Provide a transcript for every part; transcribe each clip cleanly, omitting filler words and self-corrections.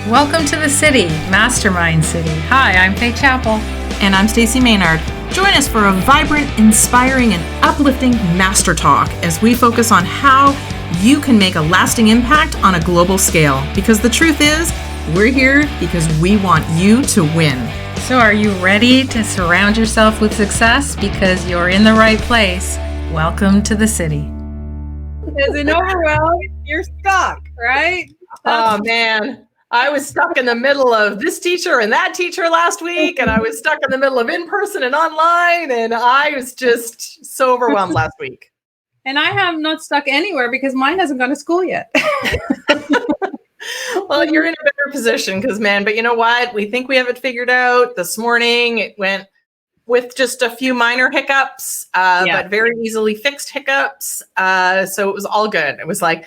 Welcome to the city, Mastermind City. Hi, I'm Faye Chappell. And I'm Stacey Maynard. Join us for a vibrant, inspiring, and uplifting master talk as we focus on how you can make a lasting impact on a global scale. Because the truth is, we're here because we want you to win. So are you ready to surround yourself with success? Because you're in the right place. Welcome to the city. Because in Overwhelm, you're stuck, right? Oh, man. I was stuck in the middle of this teacher and that teacher last week, and I was stuck in the middle of in-person and online, and I was just so overwhelmed last week. And I have not stuck anywhere because mine hasn't gone to school yet. Well, you're in a better position because, man, but you know what? We think we have it figured out. This morning, it went with just a few minor hiccups, but very easily fixed hiccups. So it was all good. It was like,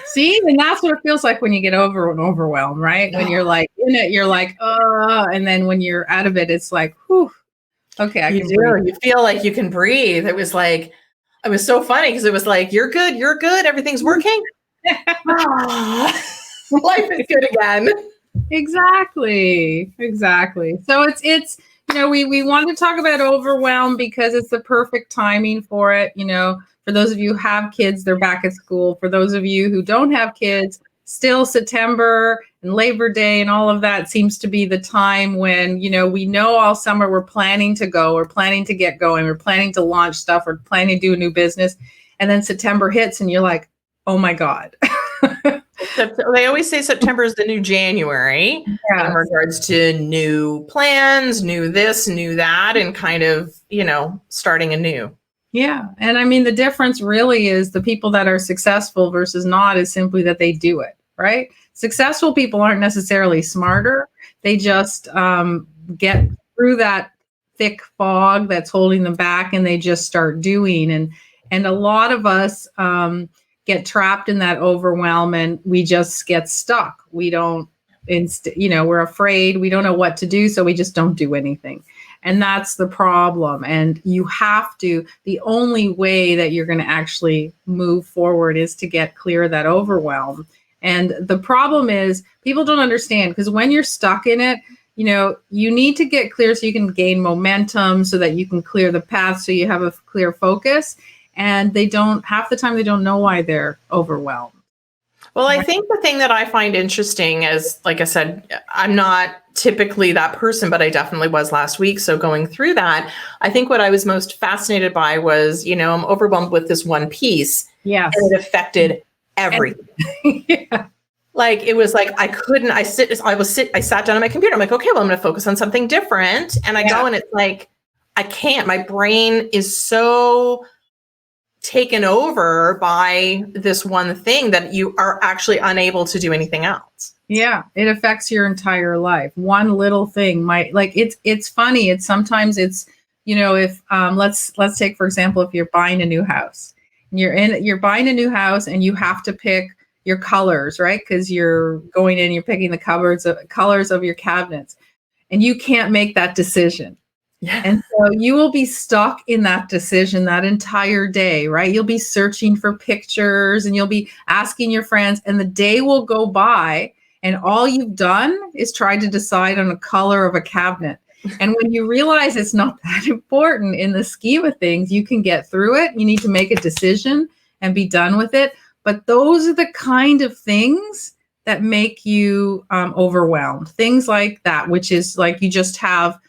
See, and that's what it feels like when you get overwhelmed, right? When you're like in it, you're like, and then when you're out of it, it's like, whew, okay, I can breathe. You feel like you can breathe. It was like, it was so funny because it was like, you're good, everything's working. Life is good again. Exactly. So it's we want to talk about overwhelm because it's the perfect timing for it. For those of you who have kids, they're back at school. For those of you who don't have kids, still September and Labor Day and all of that seems to be the time when, we know all summer we're planning to go, we're planning to get going, we're planning to launch stuff, we're planning to do a new business. And then September hits and you're like, oh my God. They always say September is the new January in regards to new plans, new this, new that, and kind of, starting anew. Yeah. And I mean, the difference really is the people that are successful versus not is simply that they do it, right? Successful people aren't necessarily smarter. They just get through that thick fog that's holding them back and they just start doing. And a lot of us get trapped in that overwhelm and we just get stuck. We don't, we're afraid. We don't know what to do. So we just don't do anything. And that's the problem. And you have to, the only way that you're going to actually move forward is to get clear of that overwhelm. And the problem is people don't understand because when you're stuck in it, you need to get clear so you can gain momentum so that you can clear the path so you have a clear focus. And half the time they don't know why they're overwhelmed. Well, I think the thing that I find interesting is, like I said, I'm not typically that person, but I definitely was last week. So going through that, I think what I was most fascinated by was, I'm overwhelmed with this one piece. Yes. And it affected everything. Yeah. Like, it was like, I sat down on my computer. I'm like, okay, well, I'm going to focus on something different. And I go and it's like, I can't, my brain is so taken over by this one thing that you are actually unable to do anything else. Yeah, it affects your entire life. One little thing might, like, it's funny. Sometimes if let's take, for example, if you're buying a new house, you're buying a new house and you have to pick your colors, right? Because you're going in, you're picking the colors of your cabinets and you can't make that decision. Yeah. And so you will be stuck in that decision that entire day, right? You'll be searching for pictures and you'll be asking your friends and the day will go by and all you've done is try to decide on a color of a cabinet. And when you realize it's not that important in the scheme of things, you can get through it. You need to make a decision and be done with it. But those are the kind of things that make you overwhelmed. Things like that, which is like you just have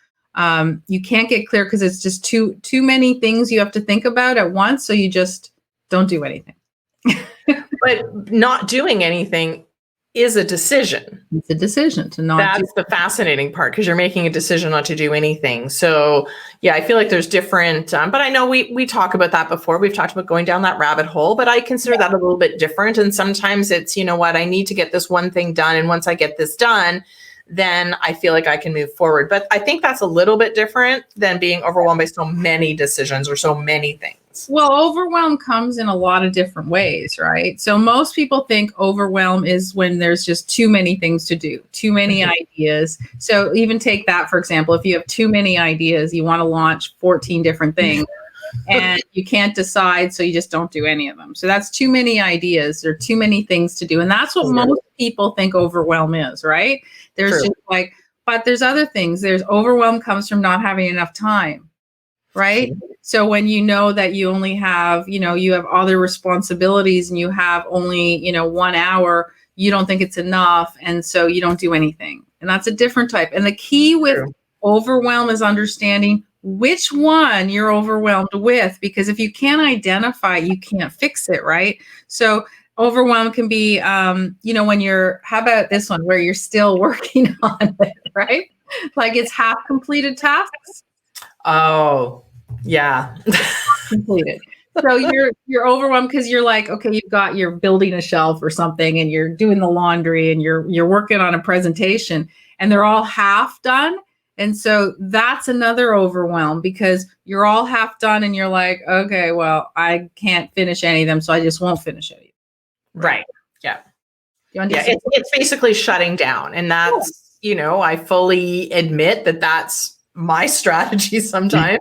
you can't get clear because it's just too many things you have to think about at once. So you just don't do anything. But not doing anything is a decision. It's a decision to not. That's the fascinating part because you're making a decision not to do anything. So yeah, I feel like there's different, but I know we talk about that before. We've talked about going down that rabbit hole, but I consider that a little bit different. And sometimes it's, I need to get this one thing done. And once I get this done, then I feel like I can move forward. But I think that's a little bit different than being overwhelmed by so many decisions or so many things. Well, overwhelm comes in a lot of different ways, right? So most people think overwhelm is when there's just too many things to do, too many ideas. So even take that, for example, if you have too many ideas, you want to launch 14 different things. And you can't decide, so you just don't do any of them. So that's too many ideas. There are too many things to do. And that's what most people think overwhelm is, right? There's True. just like, but there's other things. There's overwhelm comes from not having enough time, right? So when you know that you only have, you have other responsibilities and you have only, 1 hour, you don't think it's enough. And so you don't do anything. And that's a different type. And the key with overwhelm is understanding which one you're overwhelmed with, because if you can't identify, you can't fix it, right? So overwhelm can be, when how about this one where you're still working on it, right? Like it's half completed tasks. Oh, yeah. Completed. So you're overwhelmed because you're like, okay, you're building a shelf or something and you're doing the laundry and you're working on a presentation and they're all half done. And so that's another overwhelm because you're all half done and you're like, okay, well, I can't finish any of them, so I just won't finish any. Right. Yeah. You Yeah. It's basically shutting down. And that's, I fully admit that that's my strategy sometimes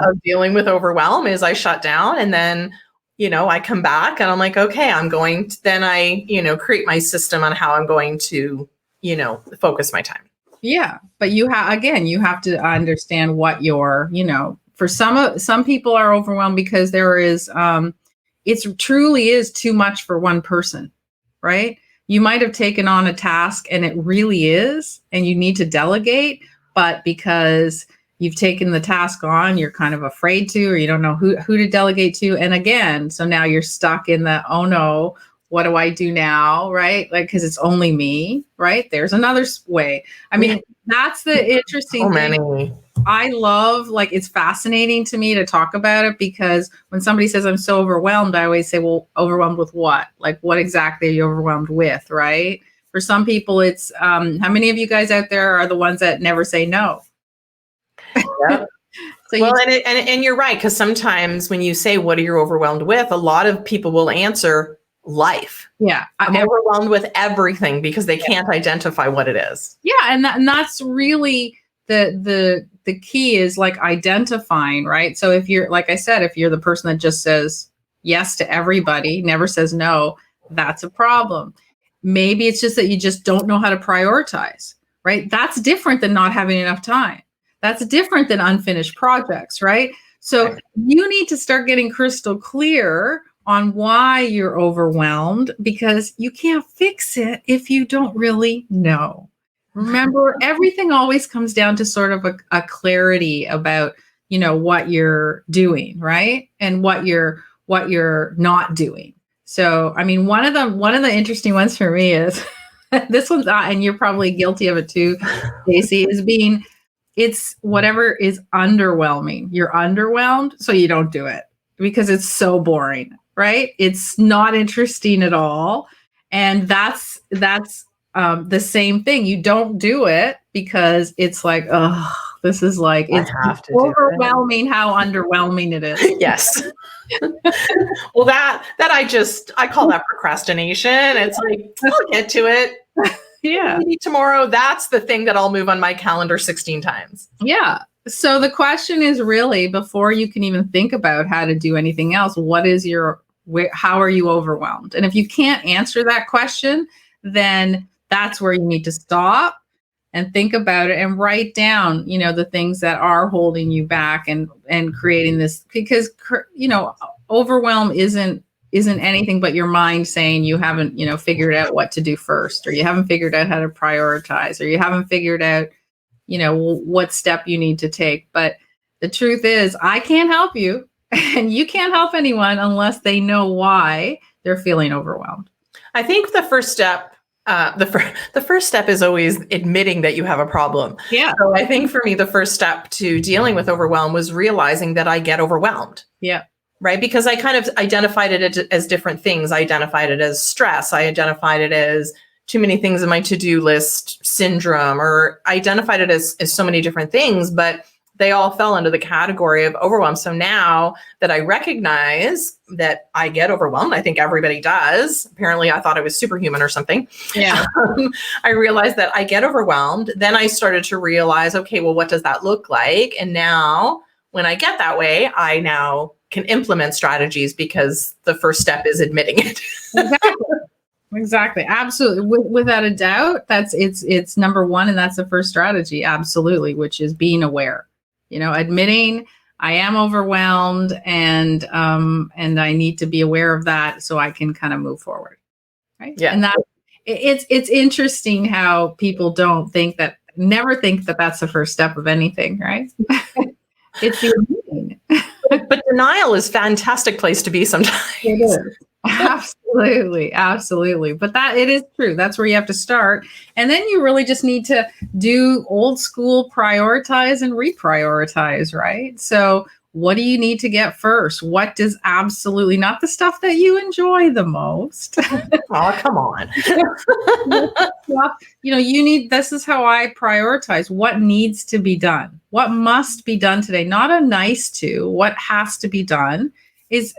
of dealing with overwhelm is I shut down and then, I come back and I'm like, okay, I'm going to, then I, create my system on how I'm going to, focus my time. Yeah. But you have to understand what your, for some people are overwhelmed because there is, it truly is too much for one person, right? You might have taken on a task and it really is, and you need to delegate, but because you've taken the task on, you're kind of afraid to, or you don't know who to delegate to. And again, so now you're stuck in the, oh no, what do I do now? Right? Like, cause it's only me, right? There's another way. I mean, that's the interesting thing. I love, like, it's fascinating to me to talk about it because when somebody says I'm so overwhelmed, I always say, well, overwhelmed with what? Like, what exactly are you overwhelmed with? Right? For some people, it's how many of you guys out there are the ones that never say no? Yeah. And you're right, because sometimes when you say, what are you overwhelmed with? A lot of people will answer life. Yeah. I'm overwhelmed with everything because they can't identify what it is. Yeah. And that's really the key is like identifying, right? So if you're, like I said, if you're the person that just says yes to everybody, never says no, that's a problem. Maybe it's just that you just don't know how to prioritize, right? That's different than not having enough time. That's different than unfinished projects, right? So you need to start getting crystal clear on why you're overwhelmed because you can't fix it if you don't really know. Remember, everything always comes down to sort of a clarity about, what you're doing, right? And what you're not doing. So, I mean, one of the interesting ones for me is this one's, and you're probably guilty of it too, Stacey, it's whatever is underwhelming. You're underwhelmed, so you don't do it because it's so boring, right? It's not interesting at all. And that's the same thing. You don't do it because it's like, oh, this is like, it's overwhelming how underwhelming it is. Yes. Well, that I call that procrastination. It's like, I'll get to it. Yeah. Maybe tomorrow. That's the thing that I'll move on my calendar 16 times. Yeah. So the question is really, before you can even think about how to do anything else, how are you overwhelmed? And if you can't answer that question, then that's where you need to stop and think about it and write down, the things that are holding you back and creating this, because, overwhelm isn't anything but your mind saying you haven't, figured out what to do first, or you haven't figured out how to prioritize, or you haven't figured out, what step you need to take. But the truth is, I can't help you and you can't help anyone unless they know why they're feeling overwhelmed. I think the first step, the first step is always admitting that you have a problem. Yeah. So I think for me, the first step to dealing with overwhelm was realizing that I get overwhelmed. Yeah. Right. Because I kind of identified it as different things. I identified it as stress. I identified it as too many things in my to-do list syndrome, or I identified it as so many different things, but they all fell under the category of overwhelm. So now that I recognize that I get overwhelmed, I think everybody does. Apparently I thought I was superhuman or something. Yeah. I realized that I get overwhelmed. Then I started to realize, okay, well, what does that look like? And now when I get that way, I now can implement strategies because the first step is admitting it. Exactly. Exactly. Absolutely. Without a doubt, it's number one, and that's the first strategy. Absolutely, which is being aware. Admitting I am overwhelmed, and I need to be aware of that so I can kind of move forward. Right. Yeah. And it's interesting how people never think that that's the first step of anything, right? It's the admitting. But denial is a fantastic place to be sometimes. It is. Absolutely. Absolutely. But it is true. That's where you have to start. And then you really just need to do old school prioritize and reprioritize, right? So what do you need to get first? What does absolutely not the stuff that you enjoy the most? Oh, come on. This is how I prioritize what needs to be done, what must be done today, not a nice to, what has to be done.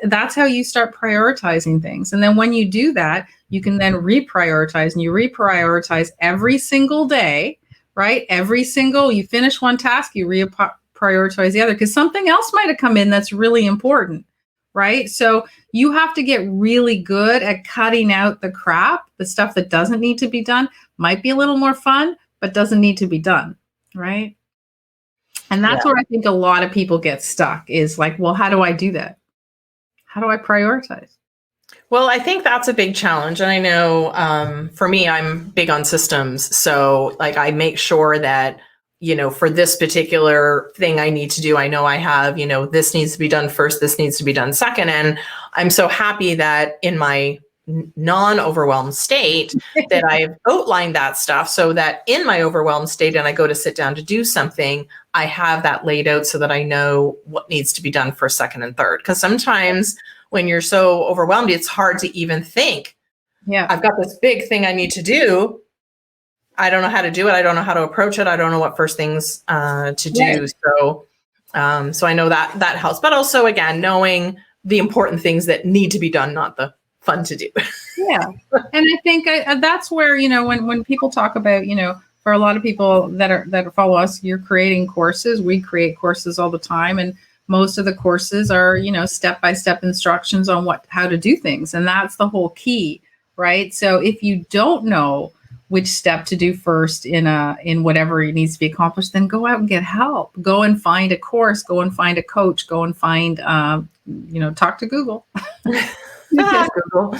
That's how you start prioritizing things. And then when you do that, you can then reprioritize, and you reprioritize every single day, right? You finish one task, you reprioritize the other, because something else might have come in that's really important, right? So you have to get really good at cutting out the crap, the stuff that doesn't need to be done, might be a little more fun, but doesn't need to be done, right? And that's where I think a lot of people get stuck, is like, well, how do I do that? How do I prioritize? Well, I think that's a big challenge. And I know for me, I'm big on systems. So like I make sure that, for this particular thing I need to do, I know I have, this needs to be done first, this needs to be done second. And I'm so happy that in my non-overwhelmed state that I've outlined that stuff, so that in my overwhelmed state and I go to sit down to do something, I have that laid out so that I know what needs to be done first, second, and third. Because sometimes when you're so overwhelmed, it's hard to even think, I've got this big thing I need to do. I don't know how to do it. I don't know how to approach it. I don't know what first things to do. So I know that helps. But also, again, knowing the important things that need to be done, not the fun to do. Yeah. And I think that's where, when people talk about, for a lot of people that follow us, you're creating courses. We create courses all the time. And most of the courses are, step-by-step instructions on how to do things. And that's the whole key, right? So if you don't know which step to do first in whatever needs to be accomplished, then go out and get help. Go and find a course, go and find a coach, go and find, talk to Google. Google.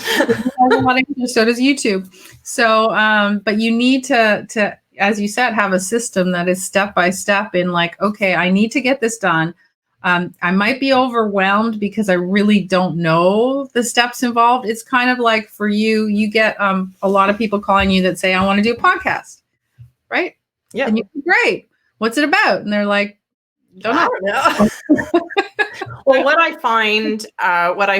So does YouTube. So, but you need to, as you said, have a system that is step by step in like, okay, I need to get this done. I might be overwhelmed because I really don't know the steps involved. It's kind of like for you get a lot of people calling you that say, I want to do a podcast, right? Yeah. And you're great. What's it about? And they're like, don't know. Well, what I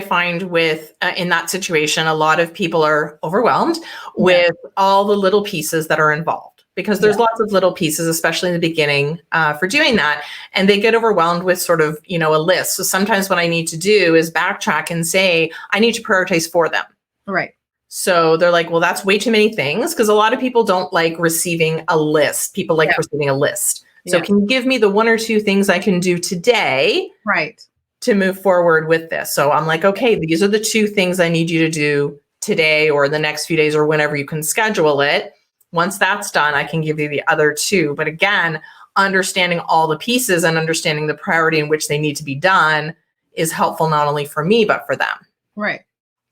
find with in that situation, a lot of people are overwhelmed with all the little pieces that are involved, because there's lots of little pieces, especially in the beginning, for doing that. And they get overwhelmed with sort of, a list. So sometimes what I need to do is backtrack and say, I need to prioritize for them. Right. So they're like, well, that's way too many things, because a lot of people don't like receiving a list. People like receiving a list. So can you give me the one or two things I can do today? Right. To move forward with this. So I'm like, okay, these are the two things I need you to do today or the next few days or whenever you can schedule it. Once that's done, I can give you the other two. But again, understanding all the pieces and understanding the priority in which they need to be done is helpful not only for me, but for them. Right.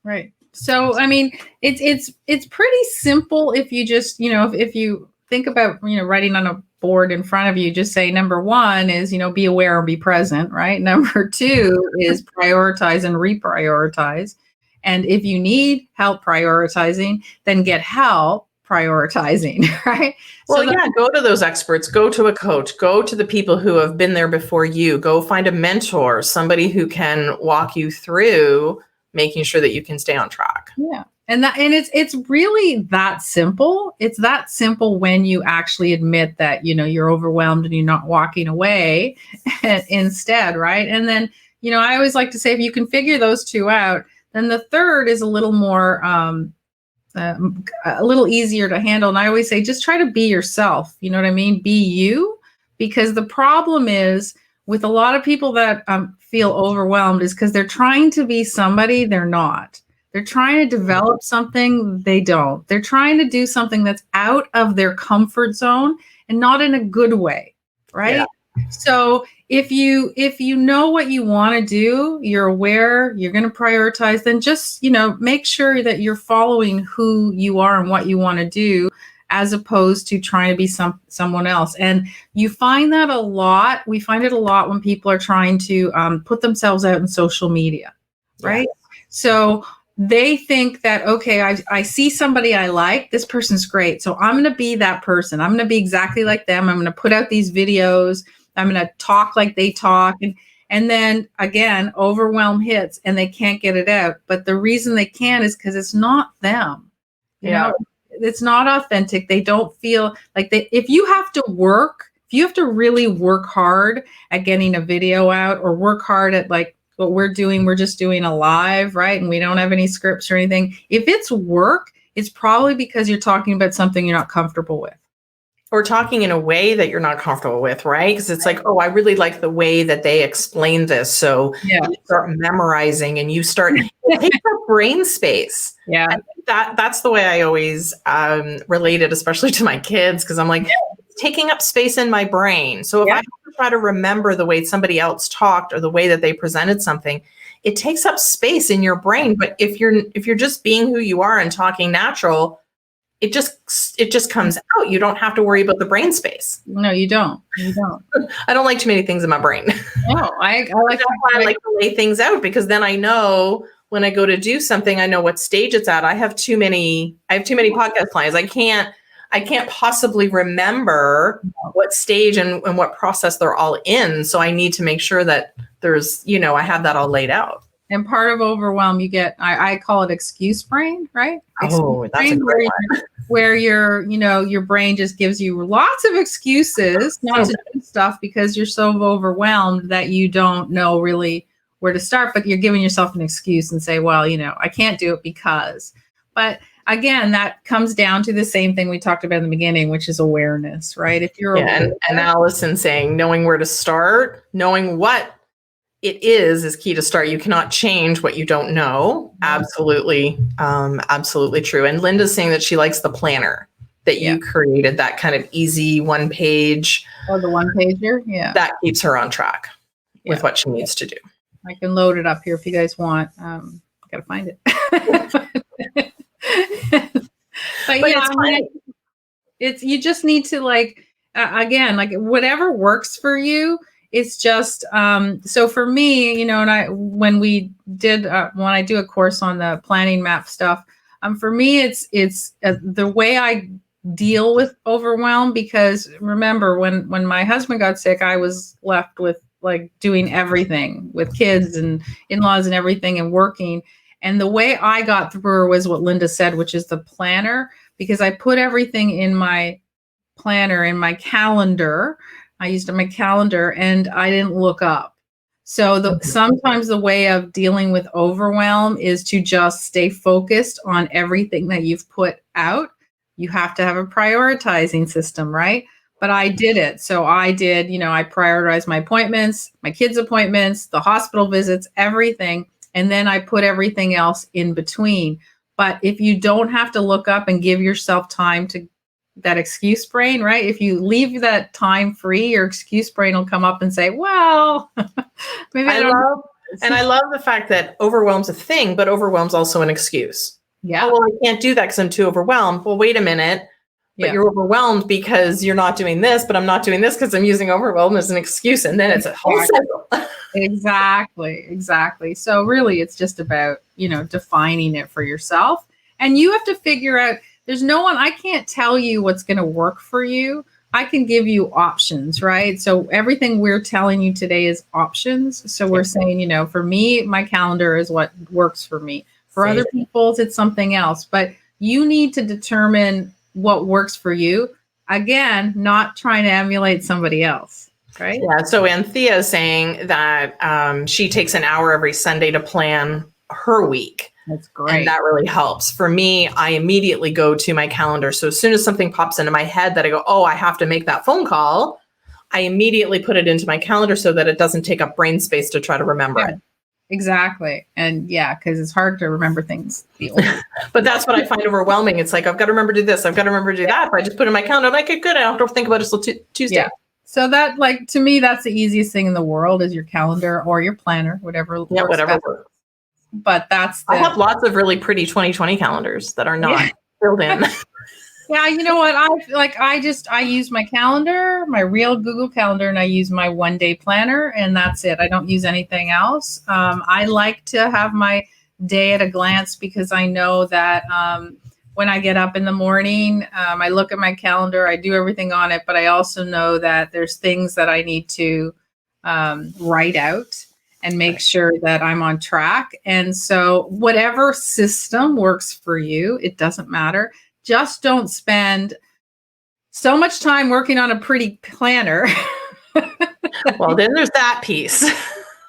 Right. So, I mean, it's pretty simple if you just, if you think about, writing on a board in front of you, just say number one is, be aware and be present, right? Number two is prioritize and reprioritize. And if you need help prioritizing, then get help prioritizing, right? Well, go to those experts, go to a coach, go to the people who have been there before you, go find a mentor, somebody who can walk you through making sure that you can stay on track. Yeah. And it's really that simple. It's that simple when you actually admit that, you're overwhelmed and you're not walking away instead, right? And then, I always like to say, if you can figure those two out, then the third is a little more, a little easier to handle. And I always say, just try to be yourself. You know what I mean? Be you, because the problem is with a lot of people that feel overwhelmed is because they're trying to be somebody they're not. They're trying to develop something they don't. They're trying to do something that's out of their comfort zone and not in a good way, right? Yeah. So if you know what you want to do, you're aware, you're going to prioritize, then just, make sure that you're following who you are and what you want to do, as opposed to trying to be someone else. And you find that a lot. We find it a lot when people are trying to put themselves out in social media, right? Yeah. So they think that, okay, I see somebody I like, this person's great, so I'm going to be that person. I'm going to be exactly like them. I'm going to put out these videos. I'm going to talk like they talk. And then again, overwhelm hits and they can't get it out. But the reason they can't is because it's not them. You know, it's not authentic. They don't feel like if you have to really work hard at getting a video out, or work hard at like what we're doing, we're just doing a live, right? And we don't have any scripts or anything. If it's work, it's probably because you're talking about something you're not comfortable with. Or talking in a way that you're not comfortable with, right? Because it's like, oh, I really like the way that they explain this. So you start memorizing and you start taking up brain space. Yeah. I think that's the way I always relate it, especially to my kids, because I'm like, it's taking up space in my brain. So if I have to try to remember the way somebody else talked or the way that they presented something, it takes up space in your brain. But if you're just being who you are and talking natural, it just comes out. You don't have to worry about the brain space. No, you don't. You don't. I don't like too many things in my brain. No, I like to lay things out, because then I know when I go to do something, I know what stage it's at. I have too many podcast clients. I can't possibly remember what stage and what process they're all in. So I need to make sure that there's, I have that all laid out. And part of overwhelm, you get, I call it excuse brain, right? Oh, that's a great one. Where your brain just gives you lots of excuses not to do stuff because you're so overwhelmed that you don't know really where to start, but you're giving yourself an excuse and say, well, I can't do it because. But again, that comes down to the same thing we talked about in the beginning, which is awareness, right? If you're and Allison saying, knowing where to start, knowing what it is key to start. You cannot change what you don't know. Absolutely. Absolutely true. And Linda's saying that she likes the planner that you created, that kind of easy one page. Oh, the one pager. Yeah. That keeps her on track with what she needs to do. I can load it up here if you guys want. I gotta find it. but it's you just need to again, whatever works for you. It's just, so for me, when I do a course on the planning map stuff, for me, it's the way I deal with overwhelm, because remember when my husband got sick, I was left with doing everything with kids and in-laws and everything and working. And the way I got through was what Linda said, which is the planner, because I put everything in my planner, in my calendar. I used my calendar and I didn't look up. So sometimes the way of dealing with overwhelm is to just stay focused on everything that you've put out. You have to have a prioritizing system, right? But I did it. So I prioritized my appointments, my kids' appointments, the hospital visits, everything. And then I put everything else in between. But if you don't have to look up and give yourself time to that excuse brain, right? If you leave that time free, your excuse brain will come up and say, well, maybe I love the fact that overwhelm's a thing, but overwhelm's also an excuse. Yeah. Oh, well, I can't do that because I'm too overwhelmed. Well, wait a minute. But you're overwhelmed because you're not doing this, but I'm not doing this because I'm using overwhelm as an excuse. And then it's a whole cycle. Exactly. So really, it's just about, defining it for yourself. And you have to figure out, there's no one, I can't tell you what's going to work for you. I can give you options, right? So everything we're telling you today is options. So we're saying, for me, my calendar is what works for me. For other people, it's something else. But you need to determine what works for you. Again, not trying to emulate somebody else, right? Yeah. So Anthea is saying that she takes an hour every Sunday to plan her week. That's great. And that really helps. For me, I immediately go to my calendar. So as soon as something pops into my head that I go, oh, I have to make that phone call, I immediately put it into my calendar so that it doesn't take up brain space to try to remember it. exactly. And yeah, because it's hard to remember things. The old But that's what I find overwhelming. It's like, I've got to remember to do this. I've got to remember to do that. If I just put it in my calendar, I'm like, okay, good. I don't have to think about it until Tuesday. Yeah. So that, like, to me, that's the easiest thing in the world is your calendar or your planner, whatever. Yeah, works whatever best. works. But that's I have lots of really pretty 2020 calendars that are not filled in. yeah, you know what? I use my calendar, my real Google Calendar, and I use my 1-day planner, and that's it. I don't use anything else. I like to have my day at a glance because I know that when I get up in the morning, I look at my calendar, I do everything on it, but I also know that there's things that I need to write out and make sure that I'm on track. And so whatever system works for you, it doesn't matter. Just don't spend so much time working on a pretty planner. Well, then there's that piece.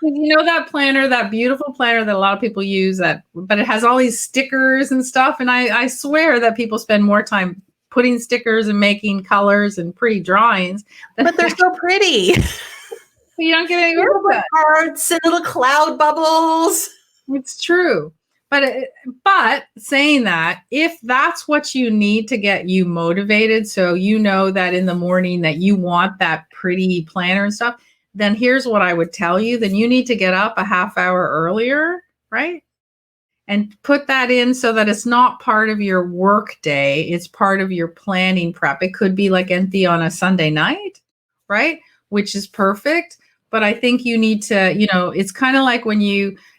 You know, that planner, that beautiful planner that a lot of people use, but it has all these stickers and stuff. And I swear that people spend more time putting stickers and making colors and pretty drawings. But they're so pretty. You don't get any work done. Hearts and little cloud bubbles. It's true. But saying that, if that's what you need to get you motivated, so you know that in the morning that you want that pretty planner and stuff, then here's what I would tell you. Then you need to get up a half hour earlier, right? And put that in so that it's not part of your work day. It's part of your planning prep. It could be like empty on a Sunday night, right? Which is perfect. But I think you need to, it's kind of like when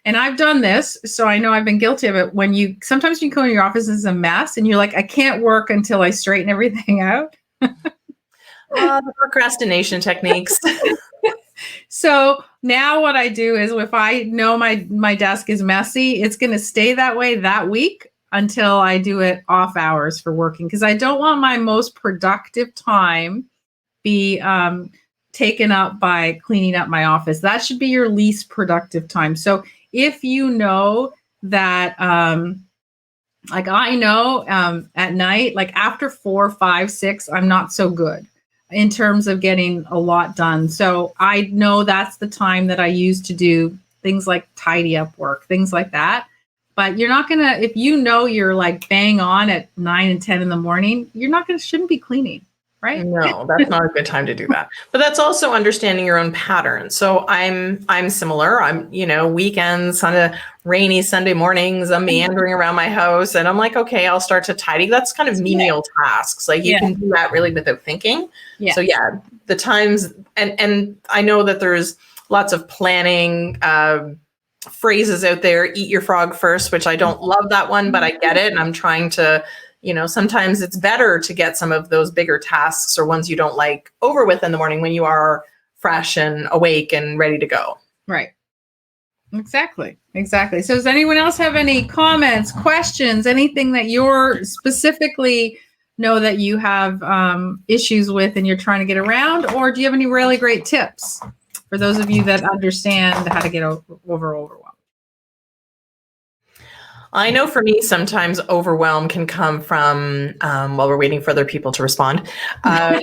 and I've done this, so I know I've been guilty of it. Sometimes you go in your office and it's a mess and you're like, I can't work until I straighten everything out. The procrastination techniques. So now what I do is if I know my desk is messy, it's going to stay that way that week until I do it off hours for working. Because I don't want my most productive time be taken up by cleaning up my office. That should be your least productive time. So if you know that, like I know at night, like after 4, 5, 6, I'm not so good in terms of getting a lot done. So I know that's the time that I use to do things like tidy up work, things like that. But you're not going to, if you know you're like bang on at 9 and 10 in the morning, shouldn't be cleaning. Right? No, that's not a good time to do that. But that's also understanding your own patterns. So I'm similar. I'm, weekends, on a rainy Sunday mornings, I'm meandering around my house and I'm like, okay, I'll start to tidy. That's kind of menial tasks. Like you can do that really without thinking. Yeah. So yeah, the times, and I know that there's lots of planning phrases out there, eat your frog first, which I don't love that one, but I get it. And I'm trying to, sometimes it's better to get some of those bigger tasks or ones you don't like over with in the morning when you are fresh and awake and ready to go. Right. Exactly. So does anyone else have any comments, questions, anything that you're specifically know that you have issues with and you're trying to get around? Or do you have any really great tips for those of you that understand how to get over overwhelm? I know for me, sometimes overwhelm can come from while we're waiting for other people to respond. That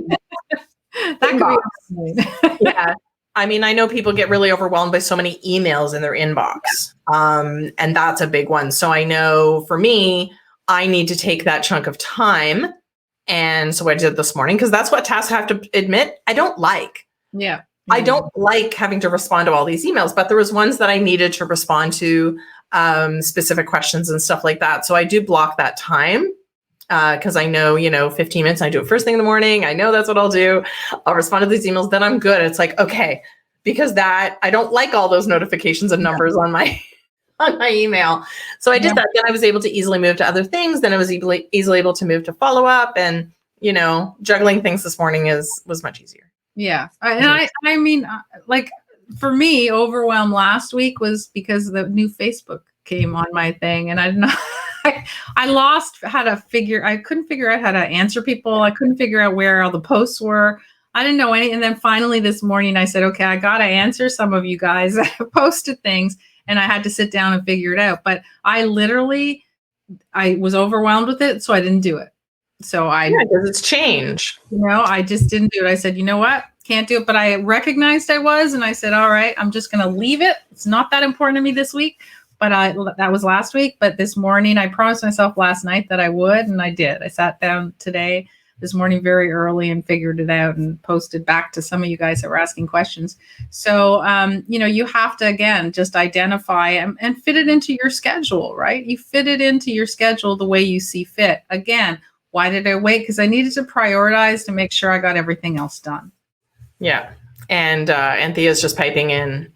could be yeah. I mean, I know people get really overwhelmed by so many emails in their inbox. And that's a big one. So I know for me, I need to take that chunk of time. And so I did this morning, because that's what tasks I have to admit I don't like. Yeah. I don't like having to respond to all these emails, but there was ones that I needed to respond to, specific questions and stuff like that. So I do block that time because I know, 15 minutes, I do it first thing in the morning. I know that's what I'll do. I'll respond to these emails. Then I'm good. It's like, okay, because I don't like all those notifications and numbers on my email. So I did that. Then I was able to easily move to other things. Then I was easily able to move to follow up, and, juggling things this morning was much easier. Yeah. And I mean, like, for me, overwhelm last week was because the new Facebook came on my thing, and I did not. I lost how to I couldn't figure out how to answer people. I couldn't figure out where all the posts were. I didn't know any. And then finally this morning I said, okay, I got to answer some of you guys that have posted things, and I had to sit down and figure it out. But I was overwhelmed with it, so I didn't do it. So because it's change. I just didn't do it. I said, you know what? Can't do it. But I recognized I was, and I said, all right, I'm just going to leave it. It's not that important to me this week. But that was last week. But this morning, I promised myself last night that I would, and I did. I sat down this morning very early and figured it out and posted back to some of you guys that were asking questions. So, you have to, again, just identify and fit it into your schedule, right? You fit it into your schedule the way you see fit. Again, why did I wait? Because I needed to prioritize to make sure I got everything else done. Yeah. And Thea's just piping in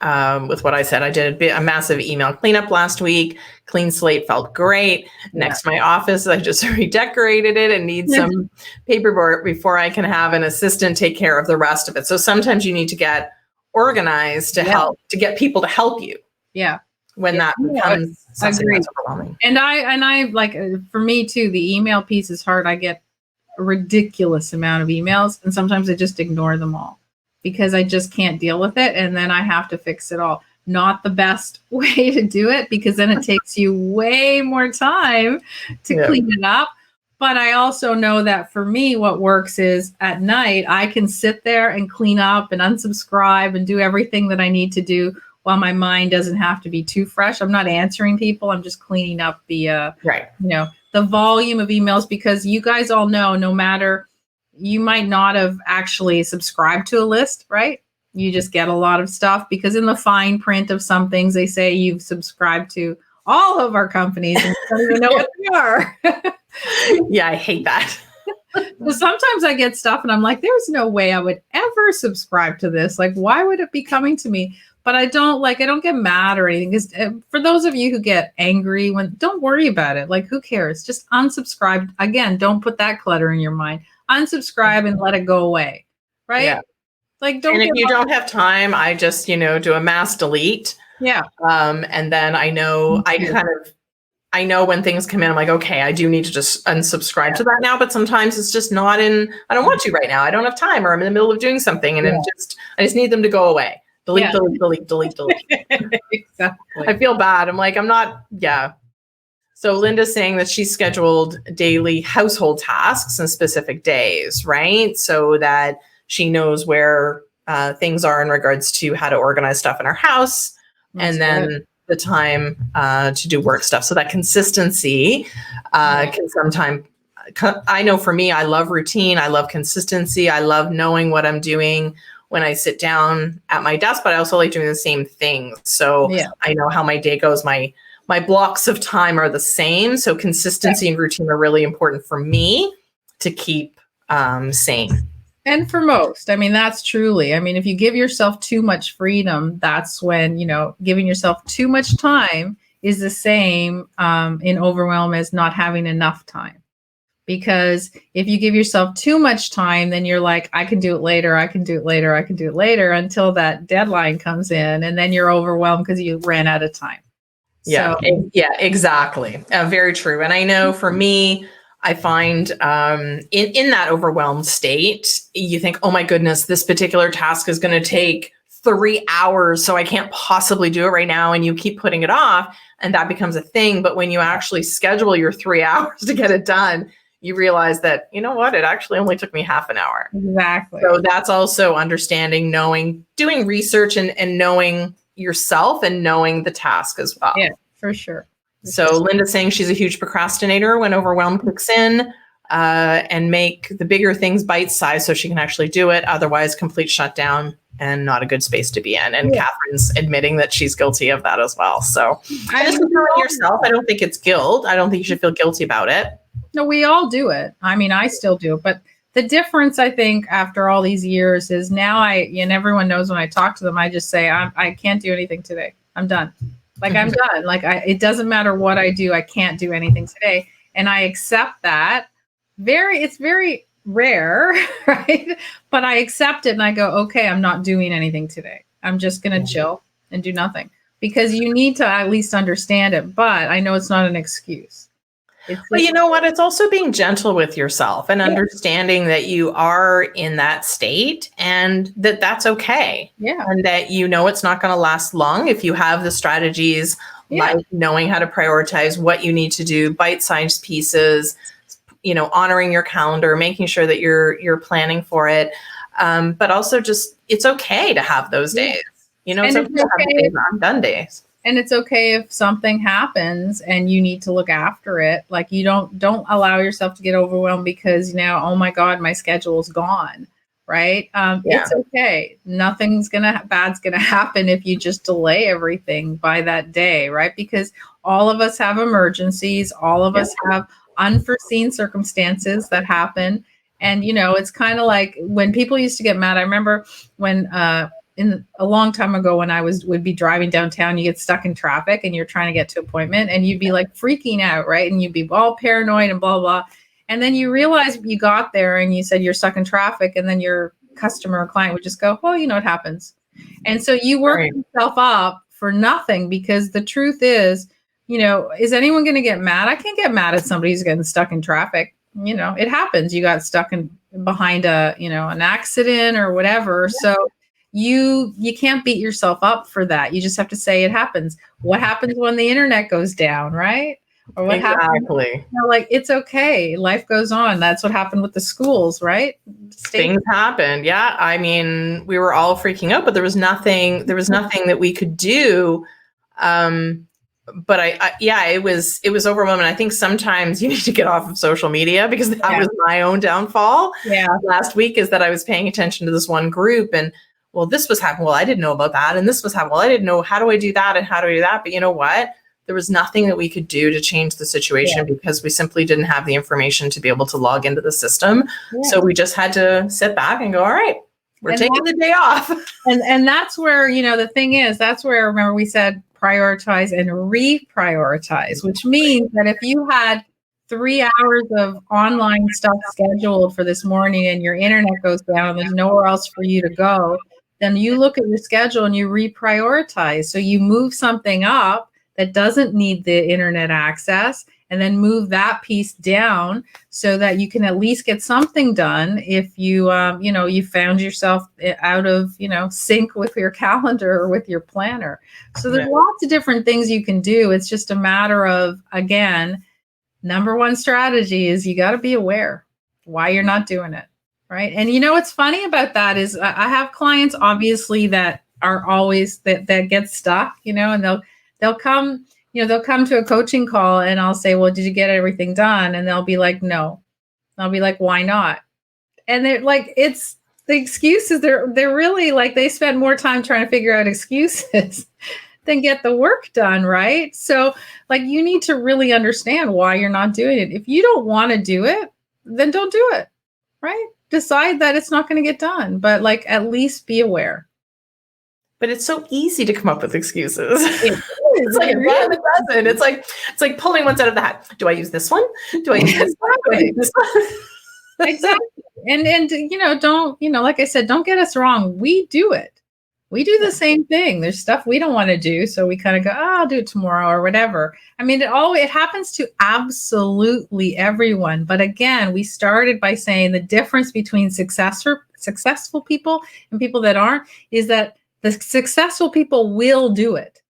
with what I said. I did a massive email cleanup last week. Clean slate felt great. Next to my office, I just redecorated it and need some paperwork before I can have an assistant take care of the rest of it. So sometimes you need to get organized to get people to help you. Yeah. When that becomes something that's overwhelming. And I like, for me too, the email piece is hard. I get a ridiculous amount of emails, and sometimes I just ignore them all because I just can't deal with it. And then I have to fix it all. Not the best way to do it, because then it takes you way more time to clean it up. But I also know that for me, what works is at night, I can sit there and clean up and unsubscribe and do everything that I need to do while my mind doesn't have to be too fresh. I'm not answering people. I'm just cleaning up the, the volume of emails, because you guys all know, no matter, you might not have actually subscribed to a list, right? You just get a lot of stuff because in the fine print of some things, they say you've subscribed to all of our companies and you don't even know what they are. Yeah, I hate that. So sometimes I get stuff and I'm like, there's no way I would ever subscribe to this. Like, why would it be coming to me? But I don't get mad or anything. Because for those of you who get angry, don't worry about it. Like, who cares? Just unsubscribe. Again, don't put that clutter in your mind. Unsubscribe and let it go away. Right? Yeah. Like, don't. And if you don't have time, I just, do a mass delete. Yeah. And then I know I know when things come in, I'm like, okay, I do need to just unsubscribe to that now. But sometimes it's just not I don't want to right now. I don't have time, or I'm in the middle of doing something, and I just need them to go away. Delete. Exactly. I feel bad. I'm like, I'm not. Yeah. So Linda's saying that she's scheduled daily household tasks and specific days, right? So that she knows where things are in regards to how to organize stuff in her house. And then the time to do work stuff. So that consistency can sometimes, I know for me, I love routine. I love consistency. I love knowing what I'm doing when I sit down at my desk, but I also like doing the same things. So I know how my day goes. My blocks of time are the same. So consistency and routine are really important for me to keep sane. And for most, that's truly, if you give yourself too much freedom, that's when, giving yourself too much time is the same in overwhelm as not having enough time. Because if you give yourself too much time, then you're like, I can do it later. I can do it later. I can do it later, until that deadline comes in, and then you're overwhelmed because you ran out of time. Yeah, exactly. Very true. And I know for me, I find in that overwhelmed state, you think, oh my goodness, this particular task is going to take 3 hours, so I can't possibly do it right now. And you keep putting it off, and that becomes a thing. But when you actually schedule your 3 hours to get it done, you realize that, you know what, it actually only took me half an hour. Exactly. So that's also understanding, knowing, doing research and knowing yourself and knowing the task as well. Yeah, for sure. So Linda's saying she's a huge procrastinator when overwhelm kicks in, and make the bigger things bite-sized so she can actually do it. Otherwise, complete shutdown and not a good space to be in. And Catherine's admitting that she's guilty of that as well. So just knowing yourself, I don't think it's guilt. I don't think you should feel guilty about it. No, we all do it. I still do it. But the difference, I think, after all these years is now and everyone knows when I talk to them, I just say, I can't do anything today. I'm done. Like, I'm done. Like, it doesn't matter what I do. I can't do anything today. And I accept that. It's very rare, right? But I accept it and I go, okay, I'm not doing anything today. I'm just going to chill and do nothing, because you need to at least understand it. But I know it's not an excuse. But you know what? It's also being gentle with yourself and understanding that you are in that state and that that's okay. Yeah. And that it's not going to last long if you have the strategies, like knowing how to prioritize what you need to do, bite-sized pieces, honoring your calendar, making sure that you're planning for it. But also just, it's okay to have those days. It's okay to have the days on done days. And it's okay if something happens and you need to look after it. Like, you don't allow yourself to get overwhelmed because now, oh my God, my schedule's gone. Right. It's okay. Nothing's bad's gonna happen if you just delay everything by that day. Right. Because all of us have emergencies. All of us have unforeseen circumstances that happen. And, it's kind of like when people used to get mad. I remember when, in a long time ago, when I would be driving downtown, you get stuck in traffic and you're trying to get to an appointment and you'd be like freaking out, right? And you'd be all paranoid and blah, blah. And then you realize you got there and you said you're stuck in traffic, and then your customer or client would just go, oh, it happens. And so you work yourself up for nothing, because the truth is, is anyone going to get mad? I can't get mad at somebody who's getting stuck in traffic. It happens. You got stuck behind an accident or whatever. So you can't beat yourself up for that. You just have to say it happens. What happens when the internet goes down, right? Or what happens? Like, it's okay. Life goes on. That's what happened with the schools, right? Things happened. Yeah. I mean, we were all freaking out, but there was nothing that we could do. But it was overwhelming. I think sometimes you need to get off of social media, because that was my own downfall. Last week, is that I was paying attention to this one group, and well, this was happening. Well, I didn't know about that. And this was happening. Well, I didn't know, how do I do that? And how do I do that? But you know what? There was nothing that we could do to change the situation, because we simply didn't have the information to be able to log into the system. So we just had to sit back and go, all right, we're taking the day off. And that's where, the thing is, that's where, remember, we said prioritize and reprioritize, which means that if you had 3 hours of online stuff scheduled for this morning and your internet goes down and there's nowhere else for you to go, then you look at your schedule and you reprioritize. So you move something up that doesn't need the internet access, and then move that piece down so that you can at least get something done if you, you found yourself out of, sync with your calendar or with your planner. So there's lots of different things you can do. It's just a matter of, again, number one strategy is you got to be aware why you're not doing it. Right. And what's funny about that is I have clients, obviously, that are always that get stuck, and they'll come to a coaching call and I'll say, well, did you get everything done? And they'll be like, no. I'll be like, why not? And they're like, it's the excuses. They're really like, they spend more time trying to figure out excuses than get the work done. Right. So like, you need to really understand why you're not doing it. If you don't want to do it, then don't do it. Right. Decide that it's not going to get done, but like, at least be aware. But it's so easy to come up with excuses. It's like a random dozen. It's like pulling ones out of the hat. Do I use this one? Do I use this one? Do I use this one? Exactly. And don't, like I said, don't get us wrong. We do it. We do the same thing. There's stuff we don't want to do. So we kind of go, I'll do it tomorrow or whatever. I mean, it happens to absolutely everyone. But again, we started by saying the difference between successful people and people that aren't is that the successful people will do it.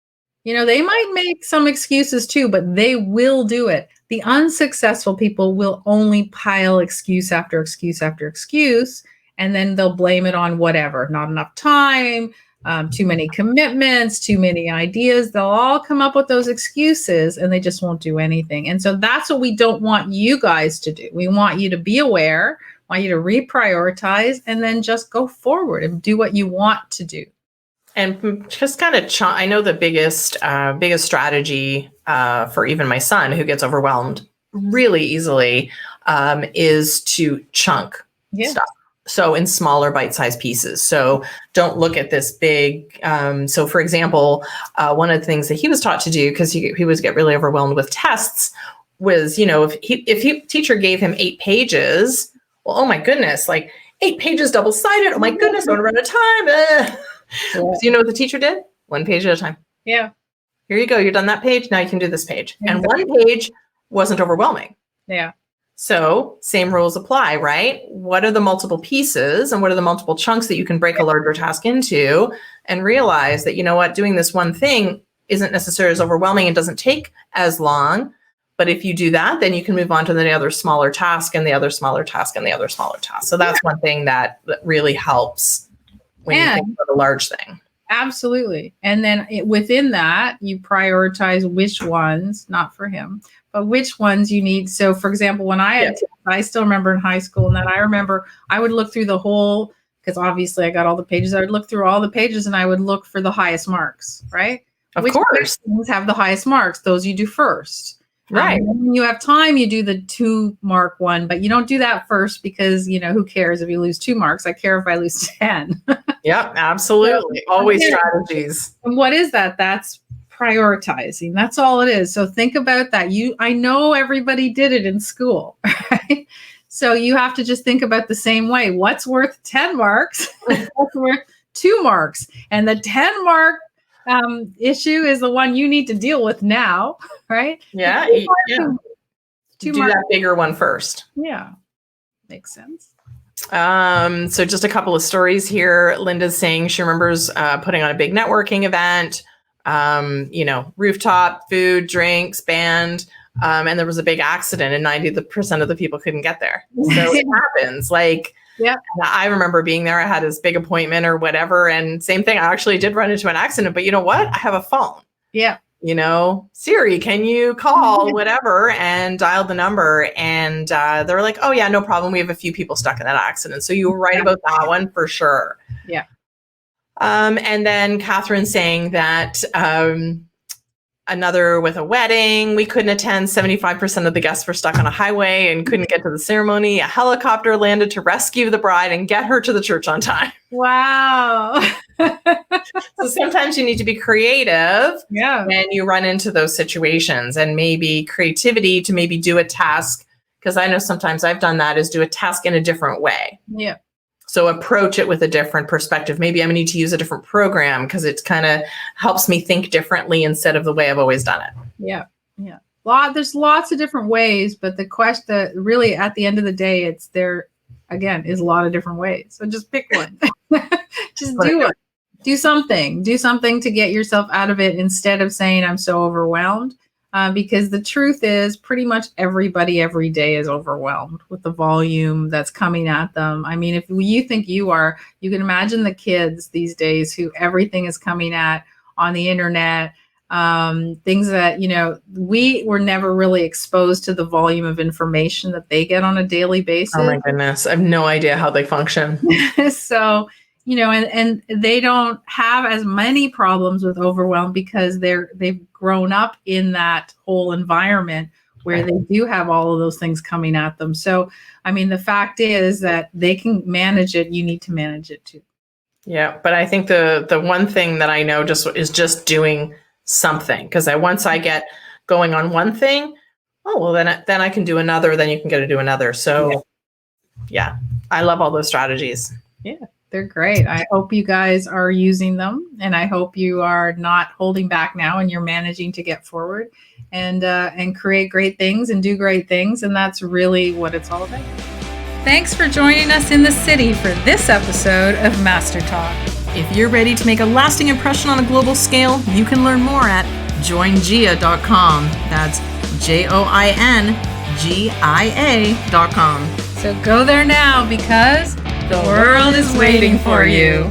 They might make some excuses too, but they will do it. The unsuccessful people will only pile excuse after excuse after excuse, and then they'll blame it on whatever, not enough time, too many commitments, too many ideas. They'll all come up with those excuses and they just won't do anything. And so that's what we don't want you guys to do. We want you to be aware, want you to reprioritize, and then just go forward and do what you want to do. And just kind of, I know the biggest strategy for even my son, who gets overwhelmed really easily, is to chunk stuff. So in smaller bite-sized pieces. So don't look at this big. So for example, one of the things that he was taught to do, because he would get really overwhelmed with tests, was, if teacher gave him 8 pages, well, oh my goodness, like 8 pages double-sided. Oh my goodness, I'm running out of time. So you know what the teacher did? 1 page at a time. Yeah. Here you go. You're done that page. Now you can do this page. Exactly. And 1 page wasn't overwhelming. Yeah. So same rules apply, right? What are the multiple pieces and what are the multiple chunks that you can break a larger task into, and realize that, doing this one thing isn't necessarily as overwhelming and doesn't take as long, But if you do that, then you can move on to the other smaller task and the other smaller task and the other smaller task. So that's one thing that really helps when you think of a large thing. Absolutely. And then within that, you prioritize which ones, not for him, but which ones you need. So for example, when I had, I still remember in high school, and then I remember I would look through the whole, because obviously I got all the pages. I would look through all the pages and I would look for the highest marks, right? Of course. Which have the highest marks? Those you do first. Right. When you have time, you do the 2 mark one, but you don't do that first because, who cares if you lose 2 marks? I care if I lose 10. Yep, absolutely. Always strategies. And what is that? That's prioritizing. That's all it is. So think about that. I know everybody did it in school, right? So you have to just think about the same way. What's worth 10 marks? What's worth 2 marks? And the 10 mark issue is the one you need to deal with now, right? Yeah. Do that bigger one first. Yeah. Makes sense. So just a couple of stories here. Linda's saying she remembers putting on a big networking event, rooftop, food, drinks, band, and there was a big accident and 90% of the people couldn't get there. So it happens. Yeah, I remember being there. I had this big appointment or whatever. And same thing, I actually did run into an accident, but you know what? I have a phone. Yeah. Siri, can you call whatever, and dialed the number, and they're like, oh yeah, no problem. We have a few people stuck in that accident. So you were right about that one for sure. Yeah. And then Catherine saying that another with a wedding, we couldn't attend. 75% of the guests were stuck on a highway and couldn't get to the ceremony. A helicopter landed to rescue the bride and get her to the church on time. Wow. So sometimes you need to be creative when you run into those situations, and maybe creativity to maybe do a task. Because I know sometimes I've done that, is do a task in a different way. Yeah. So approach it with a different perspective. Maybe I'm going to need to use a different program because it kind of helps me think differently instead of the way I've always done it. Yeah. Yeah. There's lots of different ways, but the question really at the end of the day, is a lot of different ways. So just pick one. Just do it. Do something to get yourself out of it instead of saying I'm so overwhelmed. Because the truth is pretty much everybody every day is overwhelmed with the volume that's coming at them. I mean, if you think you can imagine the kids these days who everything is coming at on the internet, things that, we were never really exposed to the volume of information that they get on a daily basis. Oh my goodness. I have no idea how they function. So, and they don't have as many problems with overwhelm because they've grown up in that whole environment where they do have all of those things coming at them. So, I mean, the fact is that they can manage it. You need to manage it too. Yeah. But I think the one thing that I know is just doing something. Because once I get going on one thing, then I can do another, then you can go to do another. So yeah, I love all those strategies. Yeah. They're great. I hope you guys are using them, and I hope you are not holding back now and you're managing to get forward and create great things and do great things. And that's really what it's all about. Thanks for joining us in the city for this episode of Master Talk. If you're ready to make a lasting impression on a global scale, you can learn more at joingia.com. That's joingia.com. So go there now because the world is waiting for you.